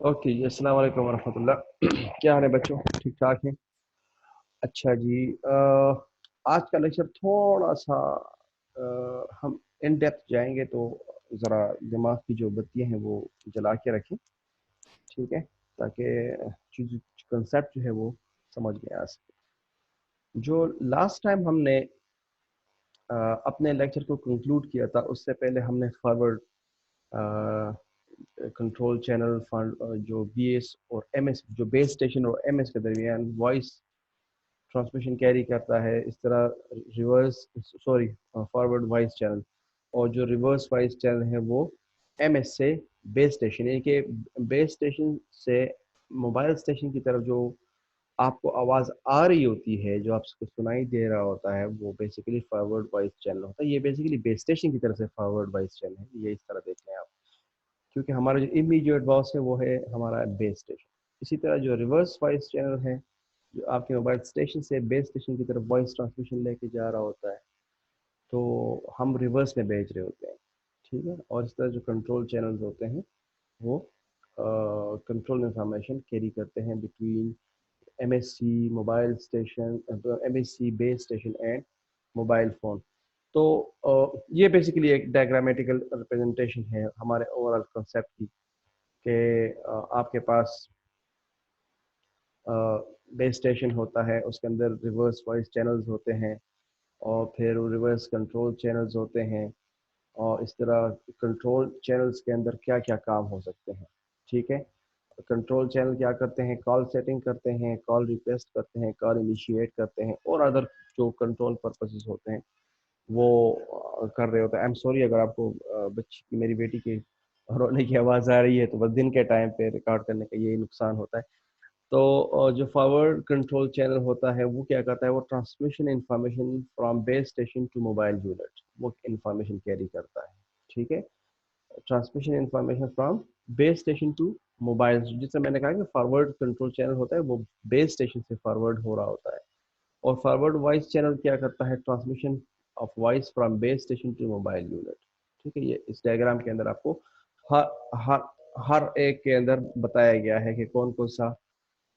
Okay जी, अस्सलाम वालेकुम वरहमतुल्लाह। क्या हाल है बच्चों, ठीक ठाक हैं? अच्छा जी। आज का लेक्चर थोड़ा सा हम इन डेप्थ जाएंगे, तो ज़रा दिमाग की जो बत्तियां हैं वो जला के रखें, ठीक है, ताकि चीज़ कंसेप्ट जो है वो समझ में आ सके। जो लास्ट टाइम हमने अपने लेक्चर को कंक्लूड किया था, उससे पहले हमने फॉरवर्ड कंट्रोल चैनल जो बीएस और एमएस, जो बेस स्टेशन और एमएस के दरमियान वॉइस ट्रांसमिशन कैरी करता है, इस तरह reverse sorry forward bias channel, और जो रिवर्स वॉइस चैनल है वो एमएस से बेस स्टेशन, यानी कि बेस स्टेशन से मोबाइल स्टेशन की तरफ जो आपको आवाज़ आ रही होती है, जो आपको सुनाई दे रहा होता है, वो बेसिकली फॉरवर्ड वॉइस चैनल होता है। ये बेसिकली बेस स्टेशन की तरफ से फॉरवर्ड वॉइस चैनल है, ये इस तरह देख लें आप, क्योंकि हमारा जो इमीडिएट बॉस है वो है हमारा बेस स्टेशन। इसी तरह जो रिवर्स वॉइस चैनल है, जो आपके मोबाइल स्टेशन से बेस स्टेशन की तरफ वॉइस ट्रांसमिशन लेके जा रहा होता है, तो हम रिवर्स में भेज रहे होते हैं, ठीक है। और इस तरह जो कंट्रोल चैनल्स होते हैं वो कंट्रोल इंफॉर्मेशन कैरी करते हैं between MSc mobile station, MSc base station and mobile phone. तो ये बेसिकली एक डायग्रामेटिकल रिप्रेजेंटेशन है हमारे ओवरऑल कॉन्सेप्ट की, कि आपके पास बेस स्टेशन होता है, उसके अंदर रिवर्स वॉइस चैनल्स होते हैं, और फिर रिवर्स कंट्रोल चैनल्स होते हैं, और इस तरह कंट्रोल चैनल्स के अंदर क्या क्या काम हो सकते हैं, ठीक है। कंट्रोल चैनल क्या करते हैं? कॉल सेटिंग करते हैं, कॉल रिक्वेस्ट करते हैं, कॉल इनिशिएट करते हैं, और अदर जो कंट्रोल पर्पसेस होते हैं वो कर रहे होते हैं। आई एम सॉरी अगर आपको बच्ची की, मेरी बेटी की रोने की आवाज़ आ रही है, तो बस दिन के टाइम पे रिकॉर्ड करने का ये नुकसान होता है। तो जो फॉरवर्ड कंट्रोल चैनल होता है वो क्या करता है? वो transmission information from base station to mobile unit, वो इंफॉर्मेशन कैरी करता है, ठीक है। Transmission information from base station to mobile, जिससे मैंने कहा कि फॉरवर्ड कंट्रोल चैनल होता है वो बेस स्टेशन से फॉरवर्ड हो रहा होता है। और फॉरवर्ड वॉइस चैनल क्या करता है? Transmission of voice from base station to mobile unit, ठीक है। ये इस डायग्राम के अंदर आपको हर हर हर एक के अंदर बताया गया है कि कौन कौन सा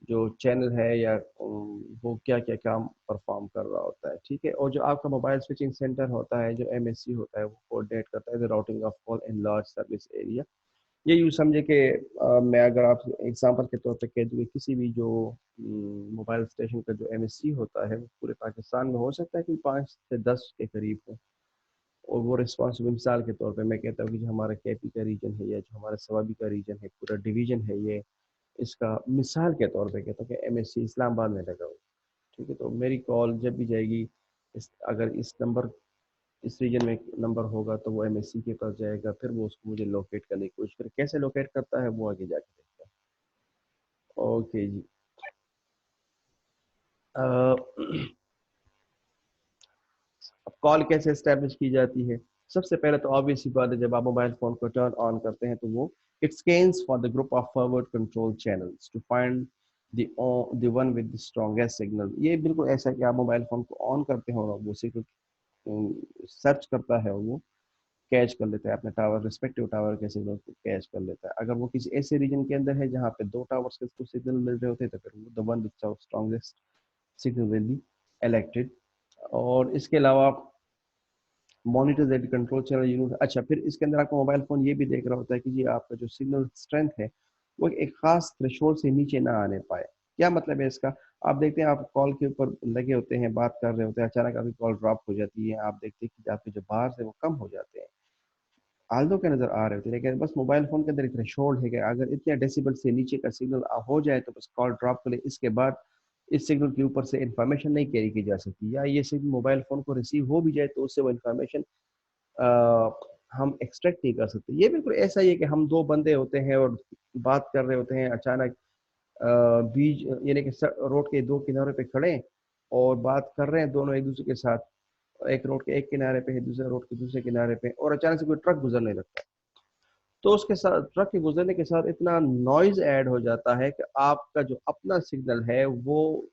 जो चैनल है या वो क्या क्या काम परफॉर्म कर रहा होता है, ठीक है। और जो आपका मोबाइल स्विचिंग सेंटर होता है, जो एमएससी होता है, वो कोऑर्डिनेट करता है the routing of call in large service area. ये यूँ समझे कि मैं अगर आप एग्जांपल के तौर पे कह दूँ कि किसी भी जो मोबाइल स्टेशन का जो एमएससी होता है वो पूरे पाकिस्तान में हो सकता है कि 5 से 10 के करीब हो, और वो रिस्पॉन्सिबल, मिसाल के तौर पे मैं कहता हूँ कि जो हमारा केपी का रीजन है या जो हमारा सवाबी का रीजन है, पूरा डिवीजन है ये, इसका मिसाल के तौर पे कहता हूँ कि एमएससी इस्लामाबाद में लगा हुआ, ठीक है। तो मेरी कॉल जब भी जाएगी, अगर इस नंबर, इस रीजन में नंबर होगा, तो वो एमएससी के पास जाएगा, फिर वो उसको मुझे लोकेट करने की कोशिश करे। कैसे लोकेट करता है वो आगे जाके देखते हैं। ओके जी। अब कॉल कैसे इस्टेब्लिश की जाती है? सबसे पहले तो ऑब्वियस सी बात है, जब आप मोबाइल फोन को टर्न ऑन करते हैं तो वो it scans for the group of forward control channels to find the one with the strongest signal. ये बिल्कुल ऐसा है कि आप मोबाइल फोन को ऑन करते हो, वो सिग्नल सर्च करता है, वो कैच कर लेता है अपने टावर, रिस्पेक्टिव टावर के सिग्नल को कैच कर लेता है। अगर वो किसी ऐसे रीजन के अंदर है जहाँ पे 2 टावर्स के उसको सिग्नल मिल रहे होते हैं, तो फिर वो the one with strongest signal will be elected. और इसके अलावा monitor that control channel unit. अच्छा, फिर इसके अंदर आपका मोबाइल फोन ये भी देख रहा होता है कि जी आपका जो सिग्नल स्ट्रेंथ है वो एक खास थ्रेशोल्ड से नीचे ना आने पाए। क्या मतलब है इसका? आप देखते हैं, आप कॉल के ऊपर लगे होते हैं, बात कर रहे होते हैं, अचानक आपकी कॉल ड्रॉप हो जाती है, आप देखते हैं कि आपके जो बाहर से वो कम हो जाते हैं, आल्दो के नजर आ रहे होते हैं, लेकिन बस मोबाइल फोन के अंदर एक थ्रेशोल्ड है कि अगर इतने डेसिबल से नीचे का सिग्नल हो जाए तो बस कॉल ड्रॉप कर ले। इसके बाद इस सिग्नल के ऊपर से इंफॉर्मेशन नहीं कैरी की जा सकती, या ये सिग्नल मोबाइल फोन को रिसीव हो भी जाए तो उससे वो इंफॉर्मेशन हम एक्सट्रैक्ट नहीं कर सकते। ये बिल्कुल ऐसा ही है कि हम दो बंदे होते हैं और बात कर रहे होते हैं, अचानक बीच, यानी कि रोड के दो किनारे पे खड़े हैं और बात कर रहे हैं दोनों एक दूसरे के साथ, एक रोड के एक किनारे पे है, दूसरे रोड के दूसरे किनारे पे, और अचानक से कोई ट्रक गुजरने लगता है, तो उसके साथ ट्रक के गुजरने के साथ इतना नॉइज ऐड हो जाता है कि आपका जो अपना सिग्नल है वो,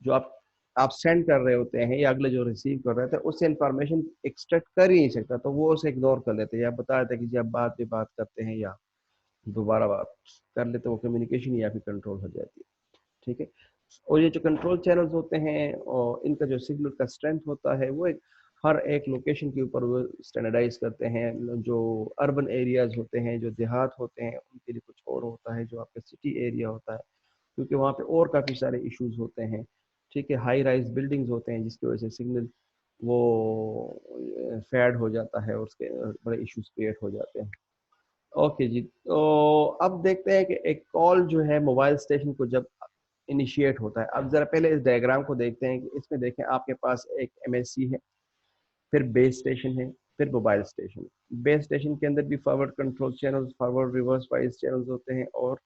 जो आप सेंड कर रहे होते हैं या अगले जो रिसीव कर रहे थे, उससे इंफॉर्मेशन एक्सट्रैक्ट कर ही नहीं सकता, तो वो उसे इग्नोर कर लेते हैं या बता देते हैं कि जी आप बाद में बात करते हैं, या दोबारा बात कर ले तो वो कम्युनिकेशन ही आपकी कंट्रोल हो जाती है, ठीक है। और ये जो कंट्रोल चैनल्स होते हैं और इनका जो सिग्नल का स्ट्रेंथ होता है वो हर एक लोकेशन के ऊपर वो स्टैंडर्डाइज करते हैं। जो अर्बन एरियाज होते हैं, जो देहात होते हैं, उनके लिए कुछ और होता है, जो आपका सिटी एरिया होता है क्योंकि वहाँ पे और काफ़ी सारे इश्यूज होते हैं, ठीक है। हाई राइज बिल्डिंग्स होते हैं जिसकी वजह से सिग्नल वो फैड हो जाता है और उसके बड़े इश्यूज क्रिएट हो जाते हैं। ओके जी, तो अब देखते हैं कि एक कॉल जो है मोबाइल स्टेशन को जब इनिशिएट होता है, अब जरा पहले इस डायग्राम को देखते हैं कि इसमें देखें आपके पास एक एमएससी है, फिर बेस स्टेशन है, फिर मोबाइल स्टेशन। बेस स्टेशन के अंदर भी forward control channel, forward reverse wise channels होते हैं, और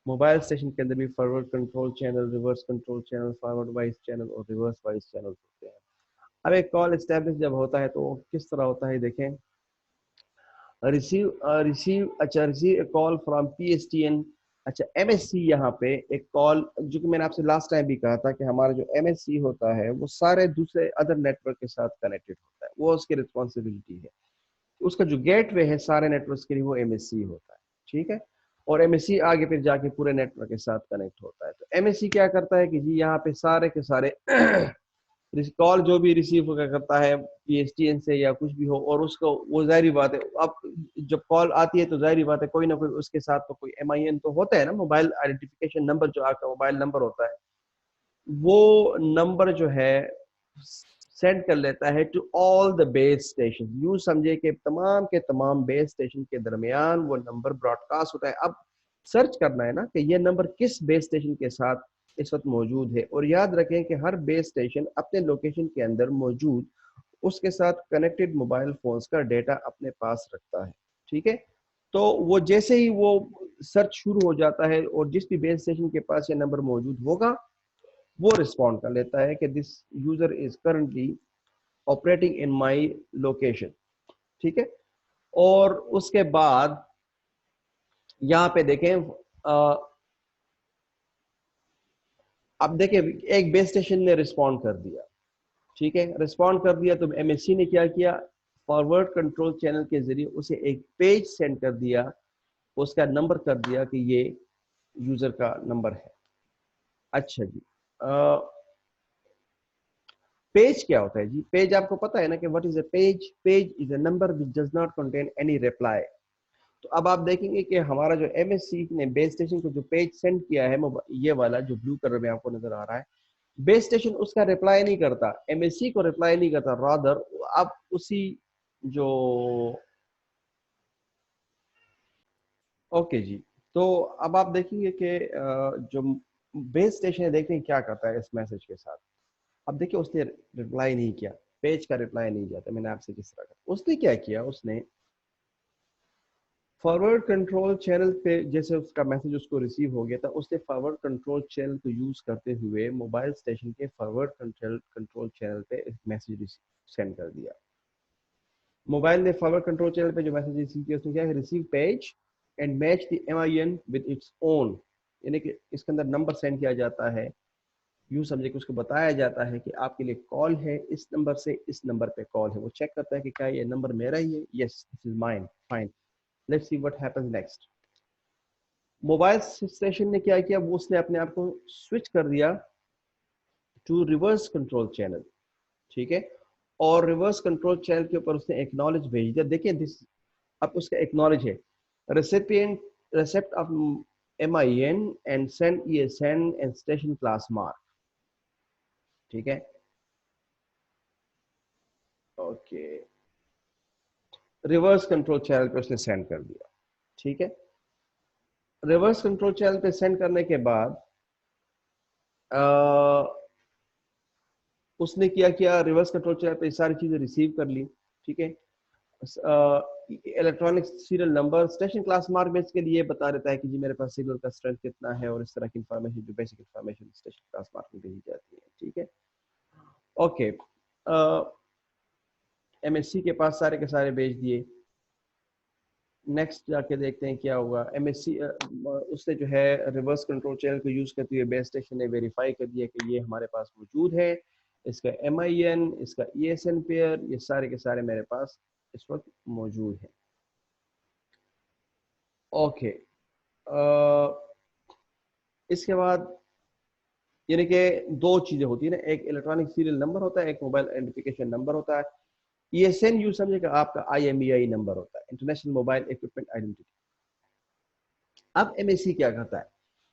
मोबाइल स्टेशन के अंदर भी forward control channel, reverse control channel, forward wise channel और रिवर्स वाइज चैनल होते हैं। अब एक कॉल एस्टेब्लिश जब होता है तो किस तरह होता है देखें। Receive call from PSTN. अच्छा, एमएससी यहाँ पे एक कॉल, जो कि मैंने आपसे लास्ट टाइम भी कहा था कि हमारा जो एमएससी होता है वो सारे दूसरे अदर नेटवर्क के साथ कनेक्टेड होता है, वो उसकी रिस्पॉन्सिबिलिटी है। उसका जो गेटवे है सारे नेटवर्क के लिए वो एमएससी होता है, ठीक है। और एमएससी आगे फिर जाके पूरे नेटवर्क के साथ कनेक्ट होता है। तो एमएससी क्या करता है कि जी यहाँ पे सारे के सारे कॉल जो भी रिसीव करता है पीएसटीएन से या कुछ भी हो, और उसको वो जाहिर बात है, अब जब कॉल आती है तो जाहिर बात है कोई ना कोई उसके साथ तो कोई एमआईएन तो होता है ना, मोबाइल आइडेंटिफिकेशन नंबर, जो आपका मोबाइल नंबर होता है वो नंबर जो है सेंड कर लेता है to all the base station. यूं समझे कि तमाम के तमाम बेस स्टेशन के दरमियान वो नंबर ब्रॉडकास्ट होता है। अब सर्च करना है ना कि ये नंबर किस बेस स्टेशन के साथ इस वक्त मौजूद है, और याद रखें कि हर बेस स्टेशन अपने लोकेशन के अंदर मौजूद उसके साथ कनेक्टेड मोबाइल फोन्स का डेटा अपने पास रखता है, ठीक है। तो वो जैसे ही वो सर्च शुरू हो जाता है और जिस भी बेस स्टेशन के पास ये नंबर मौजूद होगा वो रिस्पॉन्ड कर लेता है कि this user is currently operating in my location, ठीक है। और उसके बाद यहाँ पे देखें, अब देखें एक बेस स्टेशन ने रिस्पॉन्ड कर दिया, ठीक है। रिस्पॉन्ड कर दिया तो एमएससी ने क्या किया, फॉरवर्ड कंट्रोल चैनल के जरिए उसे एक पेज सेंड कर दिया, उसका नंबर कर दिया कि ये यूजर का नंबर है। अच्छा जी, पेज क्या होता है जी? पेज आपको पता है ना कि what is a page? Page is a number which does not contain any reply. तो अब आप देखेंगे कि हमारा जो एमएससी ने बेस स्टेशन को जो पेज सेंड किया है, ये वाला जो ब्लू कलर में आपको नजर आ रहा है, बेस स्टेशन उसका रिप्लाई नहीं करता, एमएससी को रिप्लाई नहीं करता, रादर आप उसी जो, ओके जी। तो अब आप देखेंगे कि जो बेस स्टेशन है, देखते हैं क्या करता है इस मैसेज के साथ। अब देखिए उसने रिप्लाई नहीं किया, पेज का रिप्लाई नहीं किया, तो मैंने आपसे किस तरह का, उसने क्या किया, उसने फॉरवर्ड कंट्रोल चैनल पे जैसे उसका मैसेज उसको रिसीव हो गया था, उसने फॉरवर्ड कंट्रोल चैनल को यूज करते हुए मोबाइल स्टेशन के फॉरवर्ड कंट्रोल चैनल पे एक मैसेज सेंड कर दिया। मोबाइल ने फॉरवर्ड कंट्रोल चैनल पे जो मैसेज रिसीव किया उसने क्या, receive page and match the MIN with its own, यानी कि इसके अंदर नंबर सेंड किया जाता है। यूं समझे कि उसको बताया जाता है कि आपके लिए कॉल है, इस नंबर से इस नंबर पे कॉल है। वो चेक करता है कि क्या ये नंबर मेरा ही है, yes this is mine, fine, let's see what happens next. Mobile station ने क्या किया, वो उसने अपने आप को स्विच कर दिया टू रिवर्स कंट्रोल चैनल, ठीक है। और रिवर्स कंट्रोल चैनल के ऊपर उसने एक्नॉलेज भेज दिया। देखिए दिस, अब उसका एक्नॉलेज है, recipient receipt of MIN and send ESN and station class mark, ठीक है। ओके, रिवर्स कंट्रोल चैनल पे उसने सेंड कर दिया, ठीक है। रिवर्स कंट्रोल चैनल पे सेंड करने के बाद उसने किया किया रिवर्स कंट्रोल चैनल पे सारी चीजें रिसीव कर ली, ठीक है। Electronic serial number, station class mark basically लिए बता देता है कि जी मेरे पास सिग्नल का स्ट्रेंथ कितना है, और इस तरह की इंफॉर्मेशन, जो basic information station class mark में भेजी जाती है, ठीक है। ओके, एमएससी के पास सारे के सारे भेज दिए। नेक्स्ट जाके देखते हैं क्या होगा। एमएससी उसने जो है रिवर्स कंट्रोल चैनल को यूज करते हुए बेस स्टेशन ने वेरीफाई कर दिया कि ये हमारे पास मौजूद है, इसका एमआईएन, इसका ईएसएन पेयर, ये सारे के सारे मेरे पास इस वक्त मौजूद है। ओके, इसके बाद यानी कि दो चीजें होती है ना, एक इलेक्ट्रॉनिक सीरियल नंबर होता है, एक मोबाइल आइडेंटिफिकेशन नंबर होता है। ईएसएन यू समझे कि आपका आईएमईआई नंबर होता है, इंटरनेशनल मोबाइल इक्विपमेंट आइडेंटिटी। अब एमएससी क्या करता है,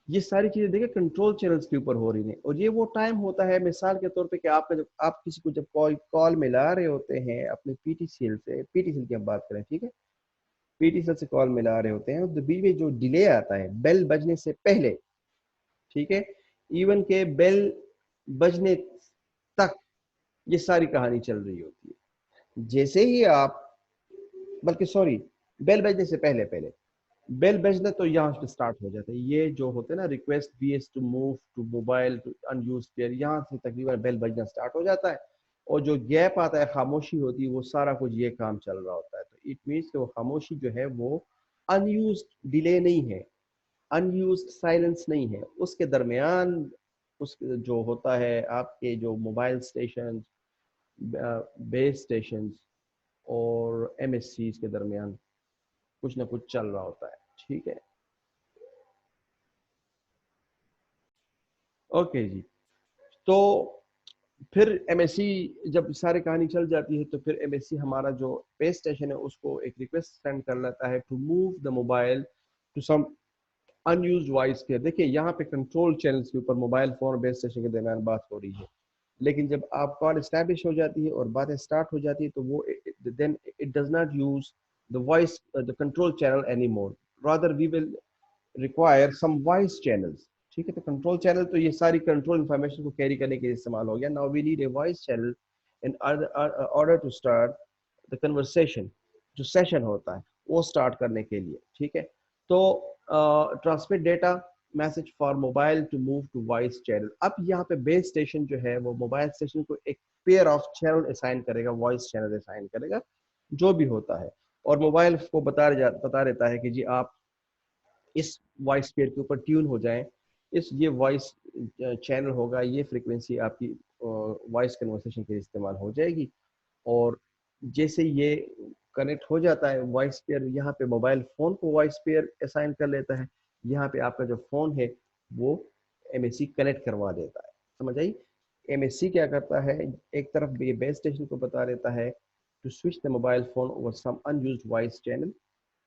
ये सारी चीजें देखिए कंट्रोल चैनल्स के ऊपर हो रही हैं, और ये वो टाइम होता है मिसाल के तौर पे कि आपका जब आप किसी को जब कॉल मिला रहे होते हैं अपने पीटीसीएल से, पीटीसीएल की हम बात करें, ठीक है, पीटीसीएल से कॉल मिला रहे होते हैं, तो बीच में जो डिले आता है बेल बजने से पहले, ठीक है, इवन के बेल बजने तक ये सारी कहानी चल रही होती है। जैसे ही आप, बल्कि सॉरी, बेल बजने से पहले पहले बेल बजना तो यहाँ से स्टार्ट हो जाता है, ये जो होते हैं ना request BS to move to mobile to unused pair, यहाँ से तकरीबन बेल बजना स्टार्ट हो जाता है, और जो गैप आता है, खामोशी होती है, वो सारा कुछ ये काम चल रहा होता है। तो इट मीन्स कि वो खामोशी जो है वो अनयूज्ड डिले नहीं है, अनयूज्ड साइलेंस नहीं है, उसके दरमियान उस जो होता है आपके जो मोबाइल स्टेशन, बेस स्टेशन और एमएससी के दरमियान कुछ ना कुछ चल रहा होता है, ठीक है। ओके जी। तो फिर एमएससी जब सारी कहानी चल जाती है, तो फिर एमएससी हमारा जो बेस स्टेशन है उसको एक रिक्वेस्ट सेंड कर लेता है to move the mobile to some unused voice care. देखिए यहाँ पे कंट्रोल चैनल्स के ऊपर मोबाइल फोन और बेस स्टेशन के दरमियान बात हो रही है, लेकिन जब आप कॉल एस्टैब्लिश हो जाती है और बातें स्टार्ट हो जाती है, तो वो then it does not use the voice the control channel any more, rather we will require some voice channels, ठीक है। तो कंट्रोल चैनल तो ये सारी कंट्रोल इन्फॉर्मेशन को कैरी करने के लिए इस्तेमाल हो गया। Now we need a voice channel in order to start the conversation, जो सेशन होता है वो स्टार्ट करने के लिए, ठीक है। तो transmit data message for mobile to move to voice channel. अब यहाँ पे बेस स्टेशन जो है वो मोबाइल स्टेशन को एक पेयर ऑफ चैनल असाइन करेगा, वॉइस चैनल असाइन करेगा जो भी होता है, और मोबाइल को बता देता है कि जी आप इस वॉइस पेयर के ऊपर ट्यून हो जाएं, इस ये वॉइस चैनल होगा, ये फ्रीक्वेंसी आपकी वॉइस कन्वर्सेशन के लिए इस्तेमाल हो जाएगी। और जैसे ये कनेक्ट हो जाता है वॉइस पेयर, यहाँ पे मोबाइल फोन को वॉइस पेयर असाइन कर लेता है, यहाँ पे आपका जो फोन है वो एमएससी कनेक्ट करवा देता है, समझ आई। एमएससी क्या करता है, एक तरफ ये बेस स्टेशन को बता देता है to switch the mobile phone over some unused voice channel,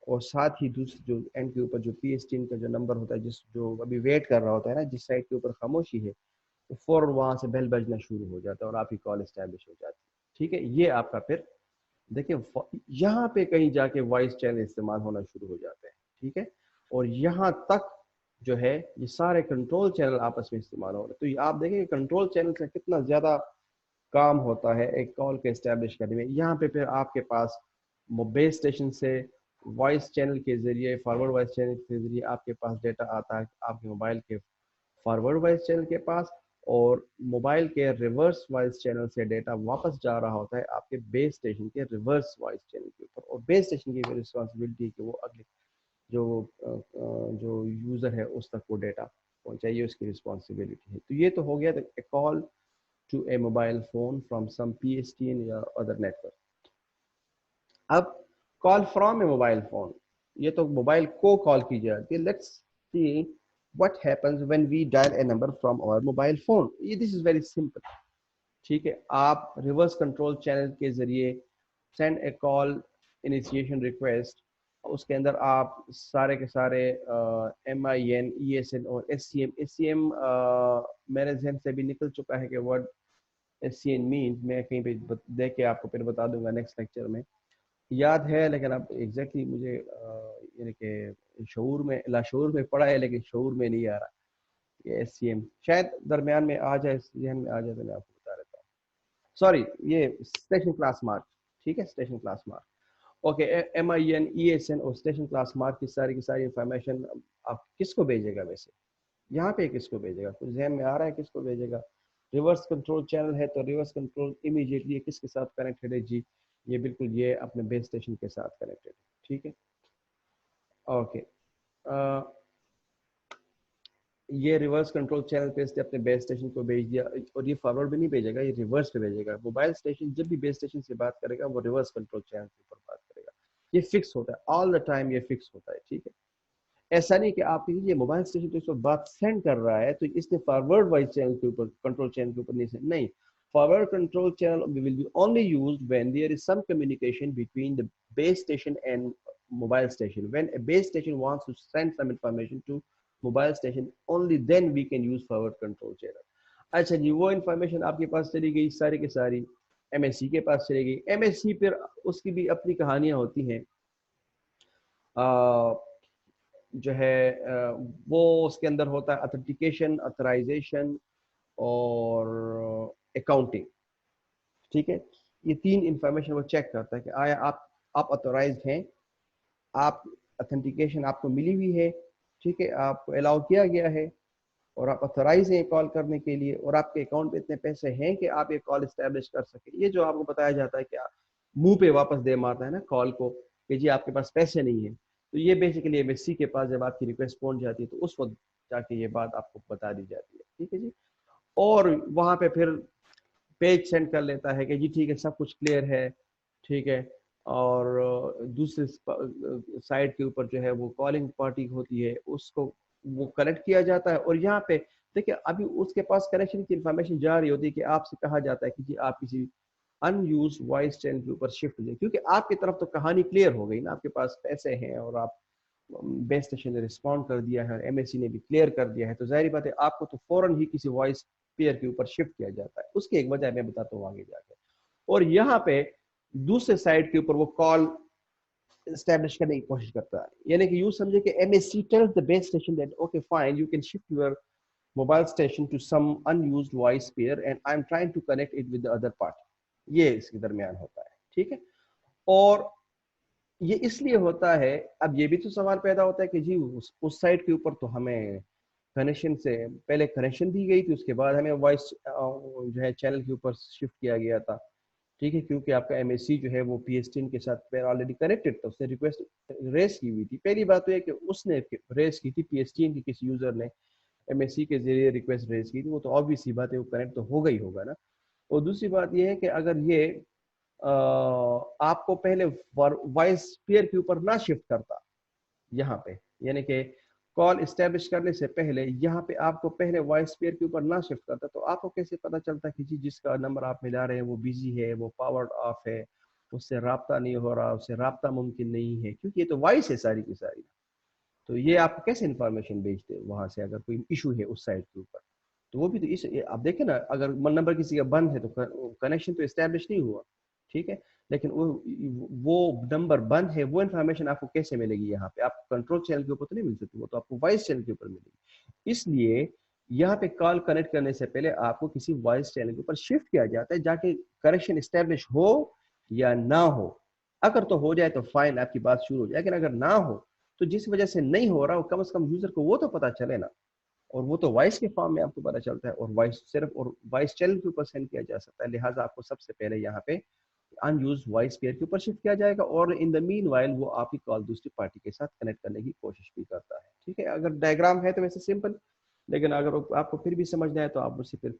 और साथ ही दूसरे जो एंड के ऊपर जो पीएसटीन का जो नंबर होता है, जिस जो अभी वेट कर रहा होता है ना, जिस साइड के ऊपर खामोशी है, तो फौरन वहां से बेल बजना शुरू हो जाता है और आपकी कॉल एस्टैब्लिश हो जाती है, ठीक है। ये आपका फिर देखिए यहाँ पे कहीं जाके वॉइस चैनल इस्तेमाल होना शुरू हो जाते हैं, ठीक है। और यहाँ तक जो है ये सारे कंट्रोल चैनल आपस में इस्तेमाल हो रहे हैं। तो ये आप देखेंगे कंट्रोल चैनल से कितना ज्यादा काम होता है एक कॉल के एस्टैब्लिश करने में। यहाँ पे फिर आपके पास बेस स्टेशन से वॉइस चैनल के जरिए, फॉरवर्ड वॉइस चैनल के जरिए आपके पास डेटा आता है आपके मोबाइल के फॉरवर्ड वॉइस चैनल के पास, और मोबाइल के रिवर्स वॉइस चैनल से डेटा वापस जा रहा होता है आपके बेस स्टेशन के रिवर्स वॉइस चैनल के ऊपर, और बेस स्टेशन की रिस्पॉन्सिबिलिटी है कि वो अगले जो यूजर है उस तक वो डेटा पहुंचाइए, उसकी रिस्पॉन्सिबिलिटी है। तो ये तो हो गया call to a mobile phone from some PSTN या other network. अब call from a mobile phone, ये तो मोबाइल को कॉल की जाती है। Let's see what happens when we dial a number from our mobile phone. ये दिस इज वेरी सिंपल, ठीक है। आप रिवर्स कंट्रोल चैनल के जरिए send a call initiation request, उसके अंदर आप सारे के सारे MIN ESN और SCM मेरे जहन से भी निकल चुका है कि वर्ड SCN मीन, मैं कहीं पे देख के आपको फिर बता दूंगा नेक्स्ट लेक्चर में, याद है लेकिन अब एग्जैक्टली मुझे यानी कि शऊर में लाशऊर में पड़ा है लेकिन शऊर में नहीं आ रहा। ये SCM शायद दरमियान में आ जाए, जहन में आ जाए तो मैं आपको बता देता हूँ। सॉरी, ये स्टेशन क्लास मार्क, ठीक है, station class mark. Okay, MIN ESN और स्टेशन क्लास मार्क की सारी इंफॉर्मेशन आप किसको भेजेगा वैसे, यहाँ पे किसको भेजेगा, कुछ जहन में आ रहा है किसको भेजेगा। रिवर्स कंट्रोल चैनल है तो रिवर्स कंट्रोल इमीडिएटली किसके साथ कनेक्टेड है जी, ये बिल्कुल ये अपने बेस स्टेशन के साथ कनेक्टेड है, ठीक है। ओके, ये रिवर्स कंट्रोल चैनल पे इसने अपने बेस स्टेशन को भेज दिया, और ये फॉरवर्ड भी नहीं भेजेगा, ये रिवर्स पे भेजेगा। मोबाइल स्टेशन जब भी बेस स्टेशन से बात करेगा वो रिवर्स कंट्रोल चैनल के ऊपर बात करेगा, ये फिक्स होता है ऑल द टाइम, ये फिक्स होता है, ठीक है। ऐसा नहीं कि आप ये मोबाइल स्टेशन तो इस वक्त बात सेंड कर रहा है तो इसने फॉरवर्ड वाइज चैनल के ऊपर कंट्रोल चैनल के ऊपर नहीं सेंड, नहीं, forward control channel will be only used when there is some communication between the base station and mobile station. When a base station wants to send some information to mobile station, only then we can use forward control channel. अच्छा जी, वो information आपके पास चली गई सारी की सारी MSc के पास चली गई। एमएससी फिर उसकी भी अपनी कहानियां होती हैं। जो है वो उसके अंदर होता है ऑथेंटिकेशन, ऑथराइजेशन और अकाउंटिंग। ठीक है, ये तीन इंफॉर्मेशन वो चेक करता है कि आया आप ऑथोराइज्ड हैं, आप ऑथेंटिकेशन आपको मिली हुई है, ठीक है, आपको अलाउ किया गया है और आप ऑथोराइज हैं कॉल करने के लिए, और आपके अकाउंट में इतने पैसे हैं कि आप ये कॉल इस्टेब्लिश कर सके। ये जो आपको बताया जाता है कि मुंह पे वापस दे मारता है ना कॉल को कि जी आपके पास पैसे नहीं है, तो ये बेसिकली एमएससी के पास जब आपकी रिक्वेस्ट पहुंच जाती है तो उस वक्त जाके ये बात आपको बता दी जाती है। ठीक है जी, और वहां पे फिर पेज सेंड कर लेता है कि जी ठीक है सब कुछ क्लियर है, ठीक है, और दूसरे साइड के ऊपर जो है वो कॉलिंग पार्टी होती है उसको वो कनेक्ट किया जाता है। और यहाँ पे देखिए अभी उसके पास कनेक्शन की इंफॉर्मेशन जा रही होती है कि आपसे कहा जाता है कि जी आप किसी अनयूज वॉइस चैनल के ऊपर शिफ्ट हो जाए, क्योंकि आपकी तरफ तो कहानी क्लियर हो गई ना, आपके पास पैसे हैं और आप बेस स्टेशन ने रिस्पॉन्ड कर दिया है, एमएससी ने भी क्लियर कर दिया है, तो जाहिर बात है आपको तो फौरन ही किसी वॉइस पेयर के ऊपर शिफ्ट किया जाता है। उसकी एक वजह मैं बताता हूँ आगे जाके। और यहाँ पे दूसरे साइड के ऊपर वो कॉल एस्टैब्लिश करने की कोशिश करता है, यानी कि यूं समझे कि MSC tells the base station that okay fine you can shift your mobile station to some unused voice pair and I am trying to connect it with the other party. ये इसके दरमियान होता है। ठीक है, और ये इसलिए होता है, अब ये भी तो सवाल पैदा होता है कि जी उस साइड के ऊपर तो हमें कनेक्शन से पहले कनेक्शन दी गई थी, उसके बाद हमें वॉइस जो है चैनल के ऊपर शिफ्ट किया गया था। ठीक है, क्योंकि आपका एमएससी जो है वो पीएसटीएन के साथ ऑलरेडी कनेक्टेड था, उसने रिक्वेस्ट रेस की हुई थी। पहली बात तो ये कि उसने रेस की थी, पीएसटीएन की किसी यूजर ने एमएससी के जरिए रिक्वेस्ट रेस की थी, वो तो ऑब्वियस सी बात है वो कनेक्ट तो होगा ही होगा ना। और दूसरी बात ये है कि अगर ये आपको पहले वॉइस पेयर के ऊपर ना शिफ्ट करता यहाँ पे, यानी कि कॉल इस्टेब्लिश करने से पहले यहाँ पे आपको पहले वॉइस पेयर के ऊपर ना शिफ्ट करता, तो आपको कैसे पता चलता कि जी जिसका नंबर आप मिला रहे हैं वो बिजी है, वो पावर्ड ऑफ है, उससे राब्ता नहीं हो रहा, उससे राब्ता मुमकिन नहीं है, क्योंकि ये तो वॉइस है सारी की सारी। तो ये आपको कैसे इन्फॉर्मेशन भेजते वहां से अगर कोई इशू है उस साइड के ऊपर, तो वो भी तो इस आप देखें ना, अगर नंबर किसी का बंद है तो कनेक्शन तो इस्टेब्लिश नहीं हुआ। ठीक है, लेकिन वो नंबर बंद है, वो इन्फॉर्मेशन आपको कैसे मिलेगी यहाँ पे? आपको कंट्रोल चैनल के ऊपर तो नहीं मिल सकती, वो तो आपको वॉइस चैनल के ऊपर मिलेगी। इसलिए यहाँ पे कॉल कनेक्ट करने से पहले आपको किसी वॉइस चैनल के ऊपर शिफ्ट किया जाता है, जाके कनेक्शन इस्टेब्लिश हो या ना हो। अगर तो हो जाए तो फाइन, आपकी बात शुरू हो जाए, लेकिन अगर ना हो तो जिस वजह से नहीं हो रहा वो कम से कम यूजर को वो तो पता चले ना, और वो तो वॉइस के फॉर्म में आपको पता चलता है, और वॉइस सिर्फ और वॉइस चैनल के ऊपर सेंड किया जा सकता है। लिहाजा आपको सबसे पहले यहाँ पे अनयूज वॉइस पेयर के ऊपर शिफ्ट किया जाएगा, और इन द मीन वाइल वो आपकी कॉल दूसरी पार्टी के साथ कनेक्ट करने की कोशिश भी करता है। ठीक है, अगर डायग्राम है तो वैसे सिंपल, लेकिन अगर आपको फिर भी समझना है तो आप मुझसे फिर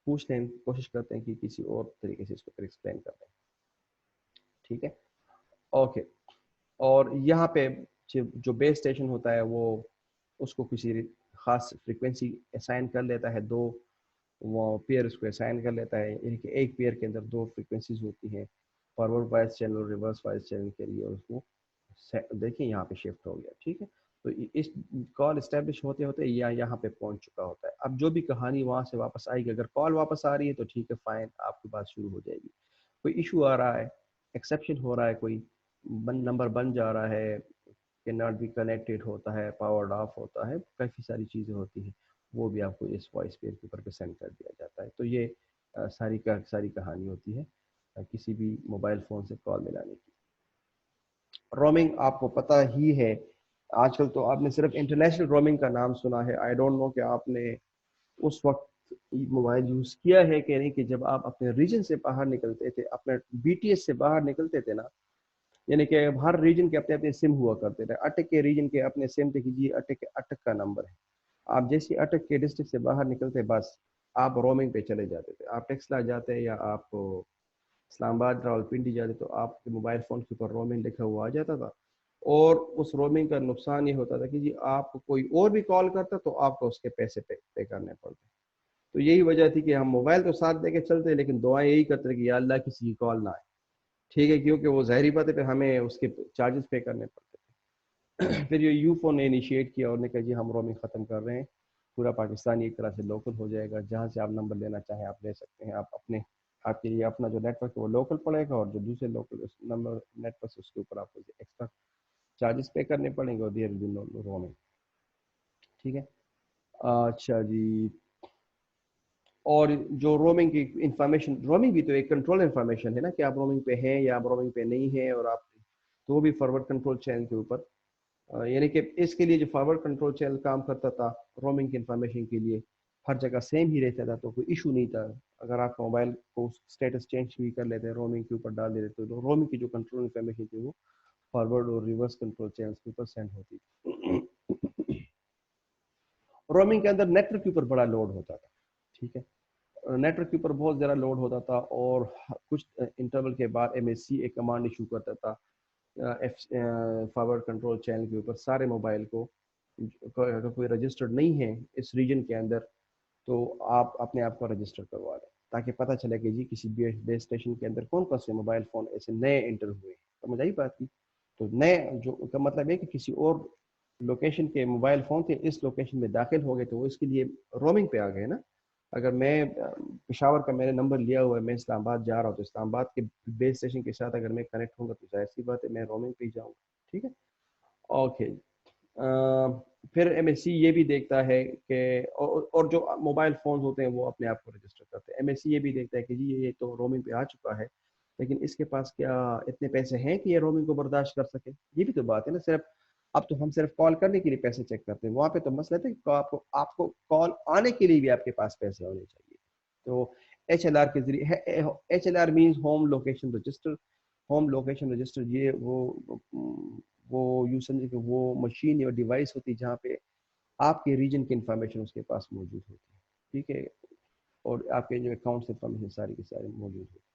पूछते हैं, कोशिश करते हैं कि किसी और तरीके से इसको फिर एक्सप्लेन करते हैं। ठीक है, ओके। और यहाँ पे जो बेस स्टेशन होता है वो उसको किसी खास फ्रीक्वेंसी असाइन कर लेता है, दो वो पेयर उसको असाइन कर लेता है, यानी कि एक पेयर के अंदर दो फ्रीक्वेंसीज होती हैं, फॉरवर्ड वॉइस चैनल और रिवर्स वॉइस चैनल के लिए, और उसको देखिए यहाँ पे शिफ्ट हो गया। ठीक है, तो इस कॉल इस्टेब्लिश होते होते या यहाँ पे पहुंच चुका होता है। अब जो भी कहानी वहां से वापस आएगी, अगर कॉल वापस आ रही है तो ठीक है फाइन, आपकी बात शुरू हो जाएगी। कोई इशू आ रहा है, एक्सेप्शन हो रहा है, कोई नंबर बन जा रहा है, कैन नॉट बी कनेक्टेड होता है, पावर्ड ऑफ होता है, काफ़ी सारी चीज़ें होती हैं, वो भी आपको इस वॉइस पेयर के ऊपर पे सेंड कर दिया जाता है। तो ये सारी कहानी होती है किसी भी मोबाइल फ़ोन से कॉल मिलाने की। रोमिंग आपको पता ही है, आजकल तो आपने सिर्फ इंटरनेशनल रोमिंग का नाम सुना है। आई डोंट नो कि आपने उस वक्त मोबाइल यूज़ किया है कि नहीं, कि जब आप अपने रीजन से बाहर निकलते थे, अपने बीटीएस से बाहर निकलते थे ना, यानी कि हर रीजन के अपने अपने सिम हुआ करते थे। अटक के रीजन के अपने सिम थे कि जी अटक का नंबर है। आप जैसे अटक के डिस्ट्रिक्ट से बाहर निकलते बस आप रोमिंग पे चले जाते थे। आप टेक्सला जाते या आप इस्लामाबाद रावलपिंडी जाते तो आपके मोबाइल फ़ोन के ऊपर रोमिंग लिखा हुआ आ जाता था, اور اس رومنگ کا نقصان یہ ہوتا تھا کہ جی آپ کو کوئی اور بھی کال کرتا تو آپ کو اس کے پیسے پے کرنے پڑتے. تو یہی وجہ تھی کہ ہم موبائل تو ساتھ دے کے چلتے لیکن دعائیں یہی کرتے کہ یا اللہ کسی کی کال نہ آئے. ٹھیک ہے, کیونکہ وہ ظاہری بات ہے پھر ہمیں اس کے چارجز پے کرنے پڑتے تھے. پھر یہ یو فون نے انیشیٹ کیا اور نے کہا جی ہم رومنگ ختم کر رہے ہیں, پورا پاکستان ایک طرح سے لوکل ہو جائے گا, جہاں سے آپ نمبر لینا چاہیں آپ لے سکتے ہیں. آپ کے لیے اپنا جو نیٹ ورک ہے وہ لوکل پڑے گا, اور جو دوسرے لوکل نمبر نیٹ ورک اس کے اوپر آپ کو ایکسٹرا چارجز پے کرنے پڑیں گے, اور دیر ول بی نو رومنگ. ٹھیک ہے, اچھا جی. اور جو رومنگ کی انفارمیشن, رومنگ بھی تو ایک کنٹرول انفارمیشن ہے نا, کہ آپ رومنگ پہ ہیں یا آپ رومنگ پہ نہیں ہیں, اور آپ تو وہ بھی فارورڈ کنٹرول چینل کے اوپر, یعنی کہ اس کے لیے جو فارورڈ کنٹرول چینل کام کرتا تھا رومنگ کی انفارمیشن کے لیے, ہر جگہ سیم ہی رہتا تھا, تو کوئی ایشو نہیں تھا. اگر آپ موبائل کو اسٹیٹس چینج بھی کر لیتے ہیں, رومنگ کے اوپر ڈال دیتے تو رومنگ کی جو کنٹرول انفارمیشن تھی وہ فارورڈ اور ریورس کنٹرول چینلز کے اوپر سینڈ ہوتی تھی. رومنگ کے اندر نیٹ ورک کے اوپر بڑا لوڈ ہوتا تھا. ٹھیک ہے, نیٹ ورک کے اوپر بہت زیادہ لوڈ ہوتا تھا, اور کچھ انٹرول کے بعد ایم ایس سی ایک کمانڈ ایشو کرتا تھا فارورڈ کنٹرول چینل کے اوپر سارے موبائل کو, اگر کوئی رجسٹرڈ نہیں ہے اس ریجن کے اندر تو آپ اپنے آپ کو رجسٹر کروا لیں, تاکہ پتہ چلے کہ جی کسی بیس اسٹیشن کے اندر کون کون سے موبائل فون ایسے نئے انٹر ہوئے ہیں. سمجھ آئی بات کی؟ تو نئے جو کا مطلب ہے کہ کسی اور لوکیشن کے موبائل فون تھے اس لوکیشن میں داخل ہو گئے, تو وہ اس کے لیے رومنگ پہ آ گئے نا. اگر میں پشاور کا میں نے نمبر لیا ہوا ہے, میں اسلام آباد جا رہا ہوں, تو اسلام آباد کے بیس اسٹیشن کے ساتھ اگر میں کنیکٹ ہوں گا تو ظاہر سی بات ہے میں رومنگ پہ ہی جاؤں گا. ٹھیک ہے, اوکے. پھر ایم ایس سی یہ بھی دیکھتا ہے کہ اور جو موبائل فونز ہوتے ہیں وہ اپنے آپ کو رجسٹر کرتے ہیں. ایم ایس سی یہ بھی دیکھتا ہے کہ جی یہ تو رومنگ پہ آ چکا ہے, لیکن اس کے پاس کیا اتنے پیسے ہیں کہ یہ رومنگ کو برداشت کر سکے. یہ بھی تو بات ہے نا. صرف اب تو ہم صرف کال کرنے کے لیے پیسے چیک کرتے ہیں, وہاں پہ تو مسئلہ تھا کہ آپ کو کال آنے کے لیے بھی آپ کے پاس پیسے ہونے چاہیے. تو ایچ ایل آر کے ذریعے, H L R means home location register. Home location register یہ وہ یوں سمجھے کہ وہ مشین یا ڈیوائس ہوتی ہے جہاں پہ آپ کے ریجن کی انفارمیشن اس کے پاس موجود ہوتی ہے. ٹھیک ہے, اور آپ کے جو اکاؤنٹس انفارمیشن ساری کی ساری موجود ہوتی ہے.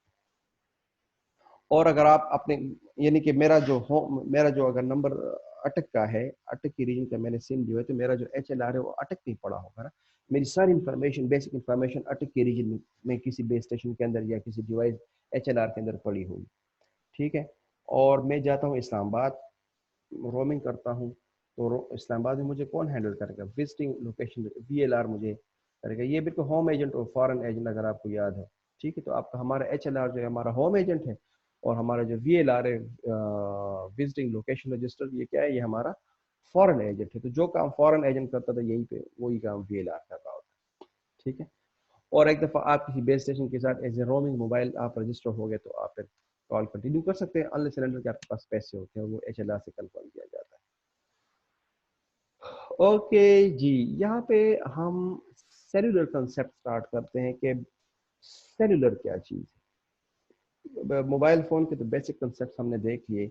اور اگر آپ اپنے یعنی کہ میرا جو اگر نمبر اٹک کا ہے, اٹک کی ریجن کا میں نے سم جو ہے, تو میرا جو ایچ ایل آر ہے وہ اٹک نہیں پڑا ہوگا نا. میری ساری انفارمیشن بیسک انفارمیشن اٹک کے ریجن میں کسی بیس اسٹیشن کے اندر یا کسی ڈیوائس ایچ ایل آر کے اندر پڑی ہوگی. ٹھیک ہے, اور میں جاتا ہوں اسلام آباد, رومنگ کرتا ہوں, تو اسلام آباد میں مجھے کون ہینڈل کرے گا؟ Visiting location V L R مجھے کرے گا. یہ بالکل ہوم ایجنٹ اور فارن ایجنٹ اگر آپ کو یاد ہے. ٹھیک ہے, تو آپ کا ہمارا ایچ ایل آر جو ہے ہمارا ہوم ایجنٹ ہے, اور ہمارا جو وی ایل آر ہے وزٹنگ لوکیشن رجسٹر, یہ کیا ہے؟ یہ ہمارا فارن ایجنٹ ہے. تو جو کام فارن ایجنٹ کرتا تھا یہیں پہ وہی کام وی ایل آر کر رہا ہوتا ہے. ٹھیک ہے, اور ایک دفعہ آپ کسی بیس اسٹیشن کے ساتھ ایز اے رومنگ موبائل آپ رجسٹر ہو گئے تو آپ پھر کال کنٹینیو کر سکتے ہیں انلیس سلنڈر کے آپ کے پاس پیسے ہوتے ہیں, وہ ایچ ایل آر سے کنفرم کیا جاتا ہے. اوکے جی, یہاں پہ ہم سیلولر کنسیپٹ سٹارٹ کرتے ہیں کہ سیلولر کیا چیز ہے. موبائل فون کے تو بیسک کنسیپٹ ہم نے دیکھ لیے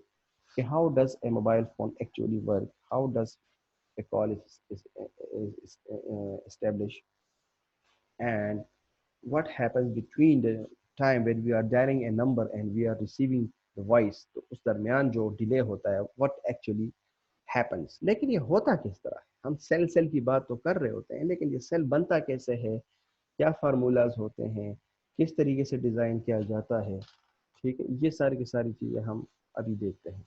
کہ how does a mobile phone actually work, how does a call establish, and what happens between the time when we are dialing a number and we are receiving the voice. تو اس درمیان جو delay ہوتا ہے what actually happens. لیکن یہ ہوتا کس طرح ہے؟ ہم سیل کی بات تو کر رہے ہوتے ہیں, لیکن یہ سیل بنتا کیسے ہے, کیا فارمولاز ہوتے ہیں, کس طریقے سے ڈیزائن کیا جاتا ہے. ٹھیک ہے, یہ ساری کی ساری چیزیں ہم ابھی دیکھتے ہیں.